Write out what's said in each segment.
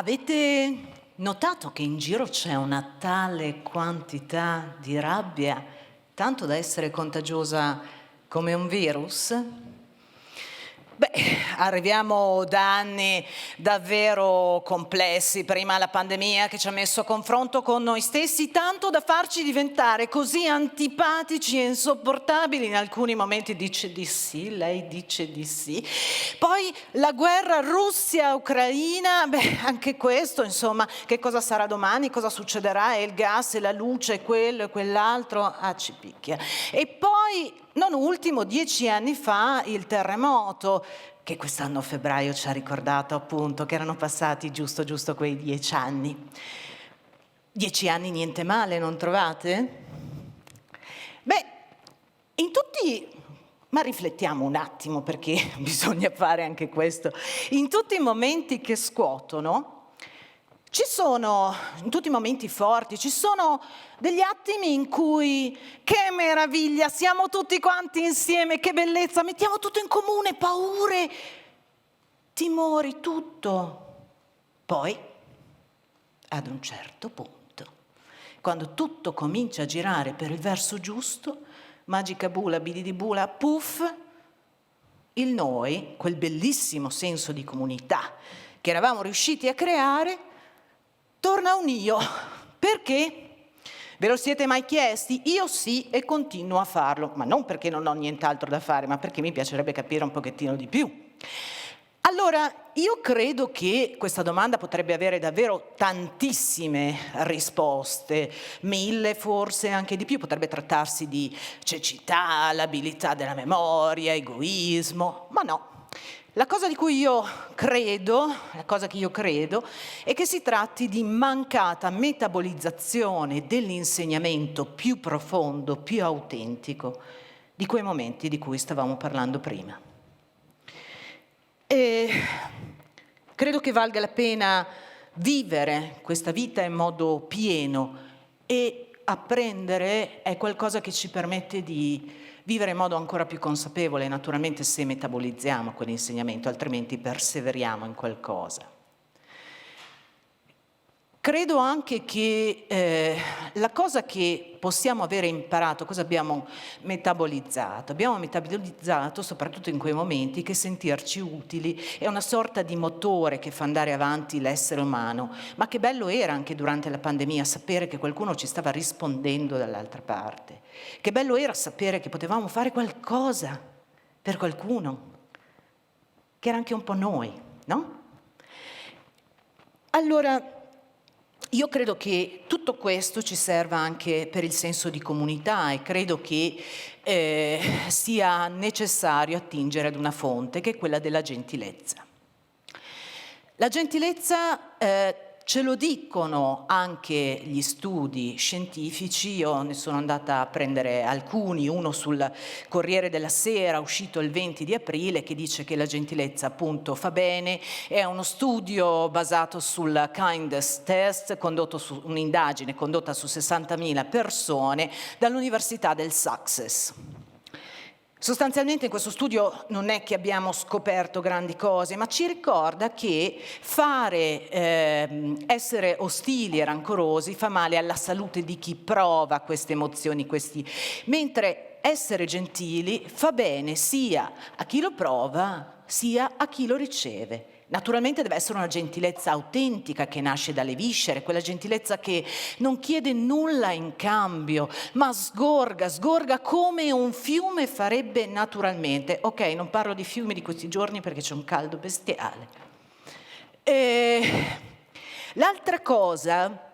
Avete notato che in giro c'è una tale quantità di rabbia, tanto da essere contagiosa come un virus? Beh, arriviamo da anni davvero complessi, prima la pandemia che ci ha messo a confronto con noi stessi, tanto da farci diventare così antipatici e insopportabili. In alcuni momenti dice di sì, lei dice di sì. Poi la guerra Russia-Ucraina, beh, anche questo, insomma, che cosa sarà domani, cosa succederà, e il gas e la luce, quello e quell'altro, ci picchia. E poi, non ultimo, 10 anni fa il terremoto, che quest'anno a febbraio ci ha ricordato appunto che erano passati giusto quei 10 anni. 10 anni niente male, non trovate? Beh, in tutti, ma riflettiamo un attimo perché bisogna fare anche questo, in tutti i momenti che scuotono, ci sono, in tutti i momenti forti, ci sono degli attimi in cui, che meraviglia, siamo tutti quanti insieme, che bellezza, mettiamo tutto in comune, paure, timori, tutto. Poi, ad un certo punto, quando tutto comincia a girare per il verso giusto, magica bula, bididi bula, puff, il noi, quel bellissimo senso di comunità che eravamo riusciti a creare, torna un io. Perché? Ve lo siete mai chiesti? Io sì, e continuo a farlo, ma non perché non ho nient'altro da fare, ma perché mi piacerebbe capire un pochettino di più. Allora, io credo che questa domanda potrebbe avere davvero tantissime risposte, 1000 forse anche di più, potrebbe trattarsi di cecità, labilità della memoria, egoismo, ma no. La cosa che io credo è che si tratti di mancata metabolizzazione dell'insegnamento più profondo, più autentico di quei momenti di cui stavamo parlando prima. E credo che valga la pena vivere questa vita in modo pieno, e apprendere è qualcosa che ci permette di vivere in modo ancora più consapevole, naturalmente se metabolizziamo quell'insegnamento, altrimenti perseveriamo in qualcosa. Credo anche che la cosa che possiamo avere imparato, cosa abbiamo metabolizzato? Abbiamo metabolizzato soprattutto in quei momenti che sentirci utili è una sorta di motore che fa andare avanti l'essere umano, ma che bello era anche durante la pandemia sapere che qualcuno ci stava rispondendo dall'altra parte, che bello era sapere che potevamo fare qualcosa per qualcuno, che era anche un po' noi, no? Allora, io credo che tutto questo ci serva anche per il senso di comunità, e credo che sia necessario attingere ad una fonte che è quella della gentilezza. La gentilezza ce lo dicono anche gli studi scientifici. Io ne sono andata a prendere alcuni, uno sul Corriere della Sera, uscito il 20 di aprile, che dice che la gentilezza appunto fa bene. È uno studio basato sul Kindness Test, condotto su un'indagine condotta su 60.000 persone dall'Università del Sussex. Sostanzialmente in questo studio non è che abbiamo scoperto grandi cose, ma ci ricorda che essere ostili e rancorosi fa male alla salute di chi prova queste emozioni, mentre essere gentili fa bene sia a chi lo prova sia a chi lo riceve. Naturalmente deve essere una gentilezza autentica che nasce dalle viscere, quella gentilezza che non chiede nulla in cambio, ma sgorga come un fiume farebbe naturalmente. Ok, non parlo di fiumi di questi giorni perché c'è un caldo bestiale. L'altra cosa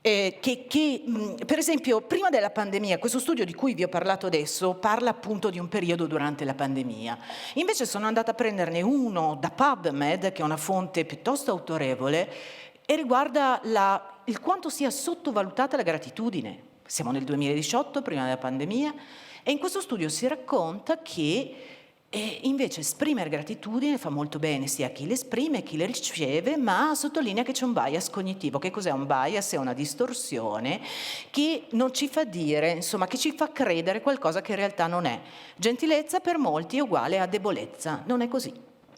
per esempio, prima della pandemia, questo studio di cui vi ho parlato adesso parla appunto di un periodo durante la pandemia. Invece sono andata a prenderne uno da PubMed, che è una fonte piuttosto autorevole, e riguarda il quanto sia sottovalutata la gratitudine. Siamo nel 2018, prima della pandemia, e in questo studio si racconta che invece esprimere gratitudine fa molto bene sia a chi l'esprime che a chi le riceve, ma sottolinea che c'è un bias cognitivo. Che cos'è un bias? È una distorsione che non ci fa dire, insomma, che ci fa credere qualcosa che in realtà non è. Gentilezza per molti è uguale a debolezza, non è così.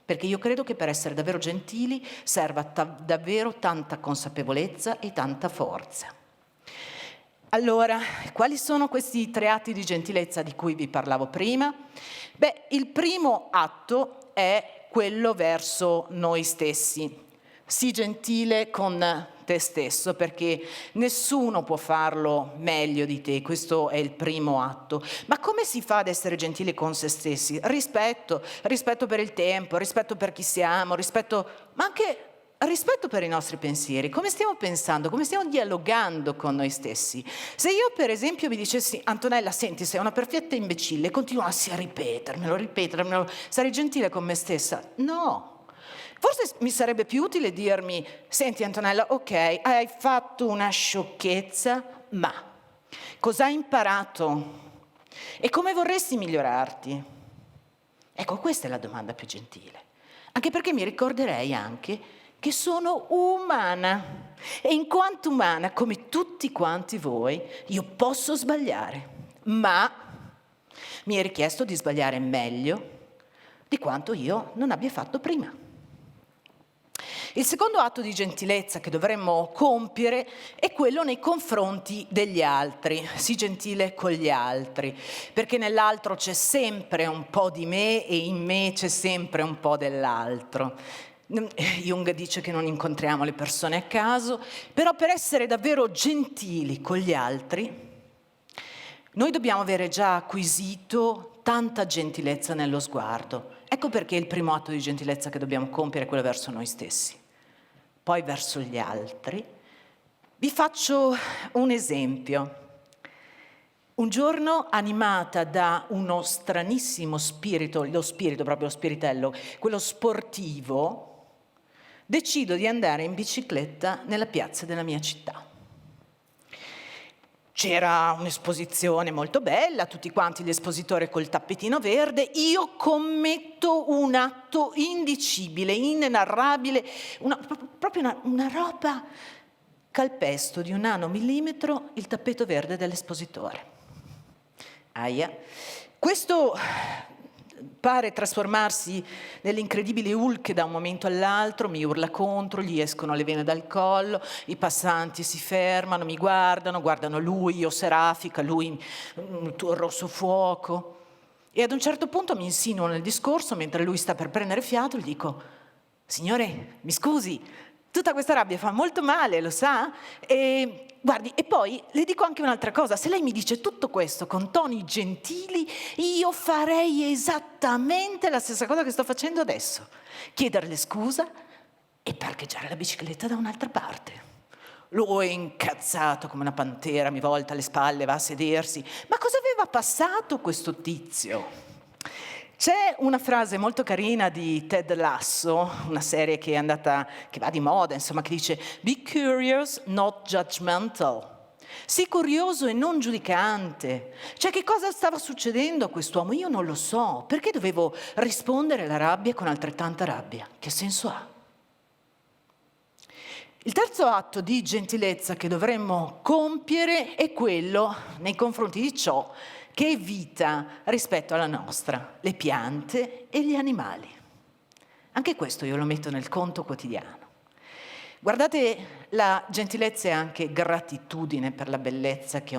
perché io credo che per essere davvero gentili serva davvero tanta consapevolezza e tanta forza. Allora, quali sono questi 3 atti di gentilezza di cui vi parlavo prima? Beh, il primo atto è quello verso noi stessi. Sii gentile con te stesso, perché nessuno può farlo meglio di te, questo è il primo atto. Ma come si fa ad essere gentile con se stessi? Rispetto per il tempo, rispetto per chi siamo, ma anche rispetto per i nostri pensieri. Come stiamo pensando, come stiamo dialogando con noi stessi? Se io per esempio mi dicessi: Antonella, senti, sei una perfetta imbecille, e continuassi a ripetermelo, sarei gentile con me stessa? No. Forse mi sarebbe più utile dirmi: senti Antonella, ok, hai fatto una sciocchezza, ma cosa hai imparato? E come vorresti migliorarti? Ecco, questa è la domanda più gentile. Anche perché mi ricorderei anche che sono umana. E in quanto umana, come tutti quanti voi, io posso sbagliare. Ma mi è richiesto di sbagliare meglio di quanto io non abbia fatto prima. Il secondo atto di gentilezza che dovremmo compiere è quello nei confronti degli altri. Sii gentile con gli altri, perché nell'altro c'è sempre un po' di me e in me c'è sempre un po' dell'altro. Jung dice che non incontriamo le persone a caso, però per essere davvero gentili con gli altri, noi dobbiamo avere già acquisito tanta gentilezza nello sguardo. Ecco perché il primo atto di gentilezza che dobbiamo compiere è quello verso noi stessi. Poi verso gli altri. Vi faccio un esempio. Un giorno, animata da uno stranissimo spirito, lo spirito, proprio lo spiritello, quello sportivo, decido di andare in bicicletta nella piazza della mia città. C'era un'esposizione molto bella, tutti quanti gli espositori col tappetino verde. Io commetto un atto indicibile, inenarrabile, proprio una roba. Calpesto di un nanomillimetro il tappeto verde dell'espositore. Aia. Questo pare trasformarsi nell'incredibile Hulk da un momento all'altro, mi urla contro, gli escono le vene dal collo, i passanti si fermano, mi guardano lui, io serafica, lui rosso fuoco. E ad un certo punto mi insinuo nel discorso, mentre lui sta per prendere fiato, gli dico: signore, mi scusi, tutta questa rabbia fa molto male, lo sa? E guardi, e poi le dico anche un'altra cosa: se lei mi dice tutto questo con toni gentili, io farei esattamente la stessa cosa che sto facendo adesso: chiederle scusa e parcheggiare la bicicletta da un'altra parte. Lui, incazzato come una pantera, mi volta le spalle, va a sedersi. Ma cosa aveva passato questo tizio? C'è una frase molto carina di Ted Lasso, una serie che va di moda, insomma, che dice: "Be curious, not judgmental". Sii curioso e non giudicante. Cioè, che cosa stava succedendo a quest'uomo? Io non lo so. Perché dovevo rispondere alla rabbia con altrettanta rabbia? Che senso ha? Il terzo atto di gentilezza che dovremmo compiere è quello nei confronti di ciò che è vita rispetto alla nostra, le piante e gli animali. Anche questo io lo metto nel conto quotidiano. Guardate, la gentilezza è anche gratitudine per la bellezza che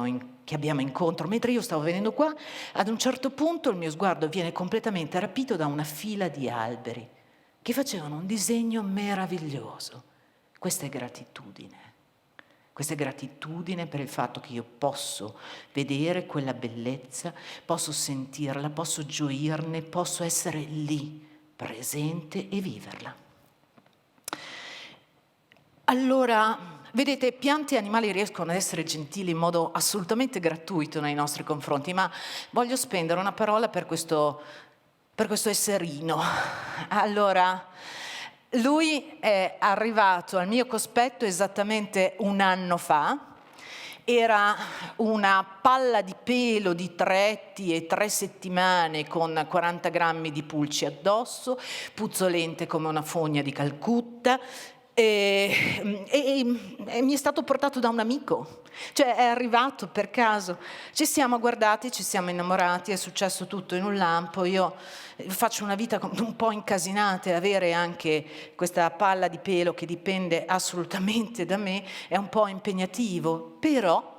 abbiamo incontro. Mentre io stavo venendo qua, ad un certo punto il mio sguardo viene completamente rapito da una fila di alberi che facevano un disegno meraviglioso. Questa è gratitudine. Questa è gratitudine per il fatto che io posso vedere quella bellezza, posso sentirla, posso gioirne, posso essere lì, presente e viverla. Allora, vedete, piante e animali riescono ad essere gentili in modo assolutamente gratuito nei nostri confronti, ma voglio spendere una parola per questo esserino. Allora, lui è arrivato al mio cospetto esattamente 1 anno fa. Era una palla di pelo di 3 etti e 3 settimane con 40 grammi di pulci addosso, puzzolente come una fogna di Calcutta. e mi è stato portato da un amico, cioè è arrivato per caso, ci siamo guardati, ci siamo innamorati, è successo tutto in un lampo. Io faccio una vita un po' incasinata e avere anche questa palla di pelo che dipende assolutamente da me è un po' impegnativo, però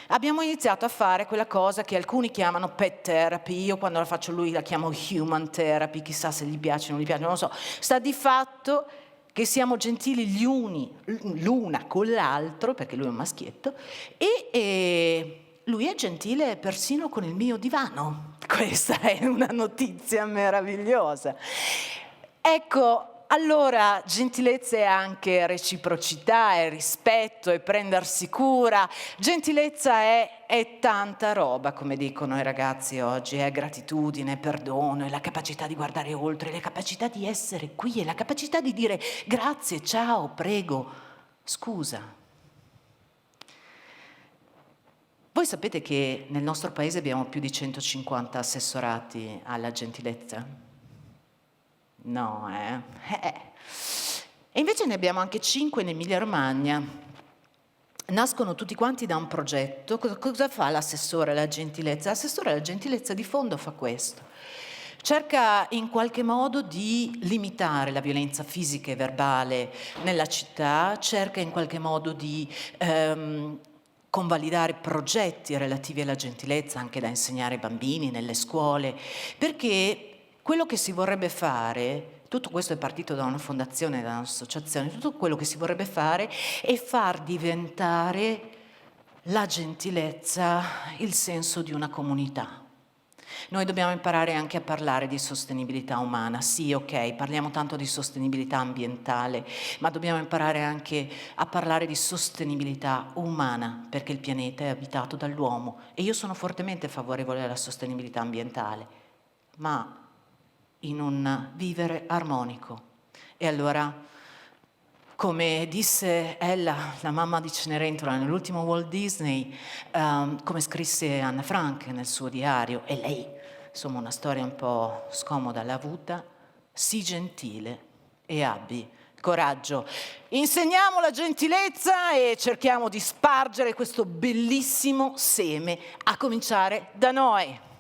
abbiamo iniziato a fare quella cosa che alcuni chiamano pet therapy. Io quando la faccio lui la chiamo human therapy, chissà se gli piace o non gli piace, non lo so. Sta di fatto che siamo gentili gli uni, l'una con l'altro, perché lui è un maschietto, e lui è gentile persino con il mio divano. Questa è una notizia meravigliosa. Ecco, allora, gentilezza è anche reciprocità, è rispetto, è prendersi cura. Gentilezza è tanta roba, come dicono i ragazzi oggi, è gratitudine, è perdono, è la capacità di guardare oltre, è la capacità di essere qui, è la capacità di dire grazie, ciao, prego, scusa. Voi sapete che nel nostro paese abbiamo più di 150 assessorati alla gentilezza? No, E invece ne abbiamo anche 5 in Emilia-Romagna. Nascono tutti quanti da un progetto. Cosa fa l'assessore alla gentilezza? L'assessore alla gentilezza di fondo fa questo. Cerca in qualche modo di limitare la violenza fisica e verbale nella città, cerca in qualche modo di convalidare progetti relativi alla gentilezza anche da insegnare ai bambini nelle scuole, perché quello che si vorrebbe fare, tutto questo è partito da una fondazione, da un'associazione, tutto quello che si vorrebbe fare è far diventare la gentilezza il senso di una comunità. Noi dobbiamo imparare anche a parlare di sostenibilità umana. Sì, ok, parliamo tanto di sostenibilità ambientale, ma dobbiamo imparare anche a parlare di sostenibilità umana, perché il pianeta è abitato dall'uomo e io sono fortemente favorevole alla sostenibilità ambientale, ma in un vivere armonico. E allora, come disse Ella, la mamma di Cenerentola, nell'ultimo Walt Disney, come scrisse Anne Frank nel suo diario, e lei, insomma, una storia un po' scomoda l'ha avuta, sii gentile e abbi coraggio. Insegniamo la gentilezza e cerchiamo di spargere questo bellissimo seme, a cominciare da noi.